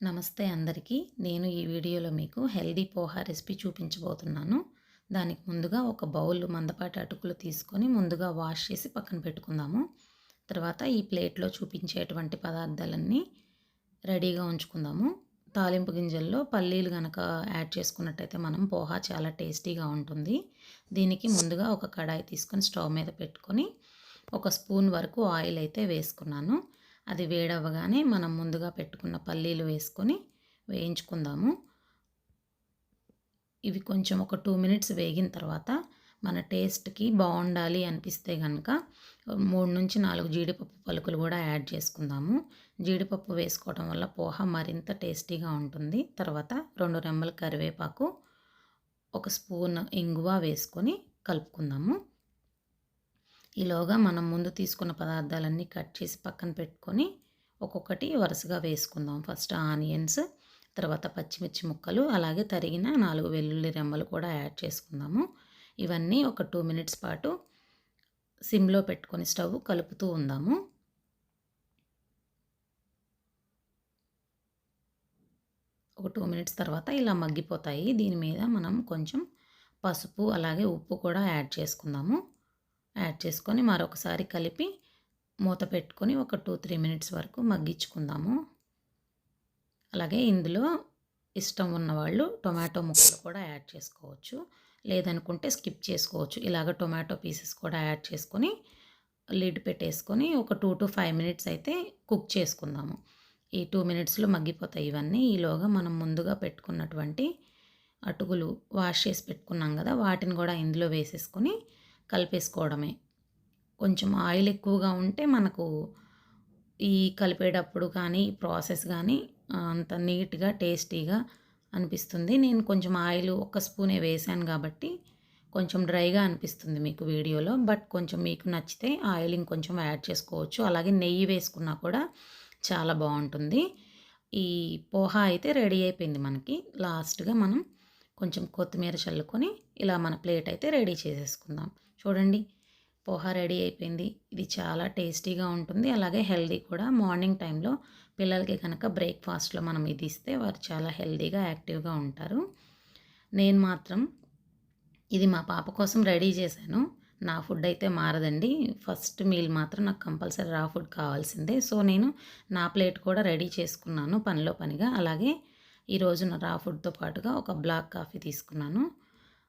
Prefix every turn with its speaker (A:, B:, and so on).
A: నమస్తే అందరికీ. నేను ఈ వీడియోలో మీకు హెల్దీ పోహా రెసిపీ చూపించబోతున్నాను. దానికి ముందుగా ఒక బౌల్ మందపాటి అటుకులు తీసుకొని ముందుగా వాష్ చేసి పక్కన పెట్టుకుందాము. తర్వాత ఈ ప్లేట్లో చూపించేటువంటి పదార్థాలన్నీ రెడీగా ఉంచుకుందాము. తాలింపు గింజల్లో పల్లీలు గనక యాడ్ చేసుకున్నట్టయితే మనం పోహా చాలా టేస్టీగా ఉంటుంది. దీనికి ముందుగా ఒక కడాయి తీసుకొని స్టవ్ మీద పెట్టుకొని ఒక స్పూన్ వరకు ఆయిల్ అయితే వేసుకున్నాను. అది వేడవ్వగానే మనం ముందుగా పెట్టుకున్న పల్లీలు వేసుకొని వేయించుకుందాము. ఇవి కొంచెం ఒక 2 మినిట్స్ వేగిన తర్వాత మన టేస్ట్‌కి బాగుండాలి అనిపిస్తే గనక 3-4 జీడిపప్పు పలుకులు కూడా యాడ్ చేసుకుందాము. జీడిపప్పు వేసుకోవడం వల్ల పోహ మరింత టేస్టీగా ఉంటుంది. తర్వాత 2 రెమ్మల కరివేపాకు, ఒక స్పూన్ ఇంగువ వేసుకొని కలుపుకుందాము. ఈలోగా మనం ముందు తీసుకున్న పదార్థాలన్నీ కట్ చేసి పక్కన పెట్టుకొని ఒక్కొక్కటి వరుసగా వేసుకుందాం. ఫస్ట్ ఆనియన్స్, తర్వాత పచ్చిమిర్చి ముక్కలు, అలాగే తరిగిన 4 వెల్లుల్లి రెమ్మలు కూడా యాడ్ చేసుకుందాము. ఇవన్నీ ఒక 2 మినిట్స్ పాటు సిమ్లో పెట్టుకొని స్టవ్ కలుపుతూ ఉందాము. ఒక 2 మినిట్స్ తర్వాత ఇలా మగ్గిపోతాయి. దీని మీద మనం కొంచెం పసుపు అలాగే ఉప్పు కూడా యాడ్ చేసుకుందాము. యాడ్ చేసుకొని మరొకసారి కలిపి మూత పెట్టుకొని ఒక 2-3 మినిట్స్ వరకు మగ్గించుకుందాము. అలాగే ఇందులో ఇష్టం ఉన్నవాళ్ళు టొమాటో ముక్కలు కూడా యాడ్ చేసుకోవచ్చు, లేదనుకుంటే స్కిప్ చేసుకోవచ్చు. ఇలాగ టొమాటో పీసెస్ కూడా యాడ్ చేసుకొని లిడ్ పెట్టేసుకొని ఒక 2-5 మినిట్స్ అయితే కుక్ చేసుకుందాము. ఈ 2 మినిట్స్లో మగ్గిపోతాయి ఇవన్నీ. ఈలోగా మనం ముందుగా పెట్టుకున్నటువంటి అటుకులు వాష్ చేసి పెట్టుకున్నాం కదా, వాటిని కూడా ఇందులో వేసేసుకొని కలిపేసుకోవడమే. కొంచెం ఆయిల్ ఎక్కువగా ఉంటే మనకు ఈ కలిపేటప్పుడు కానీ ఈ ప్రాసెస్ కానీ అంత నీట్గా టేస్టీగా అనిపిస్తుంది. నేను కొంచెం ఆయిల్ ఒక స్పూనే వేసాను కాబట్టి కొంచెం డ్రైగా అనిపిస్తుంది మీకు వీడియోలో. బట్ కొంచెం మీకు నచ్చితే ఆయిల్ ఇంకొంచెం యాడ్ చేసుకోవచ్చు. అలాగే నెయ్యి వేసుకున్నా కూడా చాలా బాగుంటుంది. ఈ పోహా అయితే రెడీ అయిపోయింది మనకి. లాస్ట్గా మనం కొంచెం కొత్తిమీర చల్లుకొని ఇలా మన ప్లేట్ అయితే రెడీ చేసేసుకుందాం. చూడండి, పోహా రెడీ అయిపోయింది. ఇది చాలా టేస్టీగా ఉంటుంది, అలాగే హెల్దీ కూడా. మార్నింగ్ టైంలో పిల్లలకి కనుక బ్రేక్ఫాస్ట్లో మనం ఇది ఇస్తే వారు చాలా హెల్దీగా యాక్టివ్గా ఉంటారు. నేను మాత్రం ఇది మా పాప కోసం రెడీ చేశాను. నా ఫుడ్ అయితే మారదండి. ఫస్ట్ మీల్ మాత్రం నాకు కంపల్సరీ రా ఫుడ్ కావాల్సిందే. సో నేను నా ప్లేట్ కూడా రెడీ చేసుకున్నాను పనిలో పనిగా. అలాగే ఈరోజు నా రా ఫుడ్తో పాటుగా ఒక బ్లాక్ కాఫీ తీసుకున్నాను.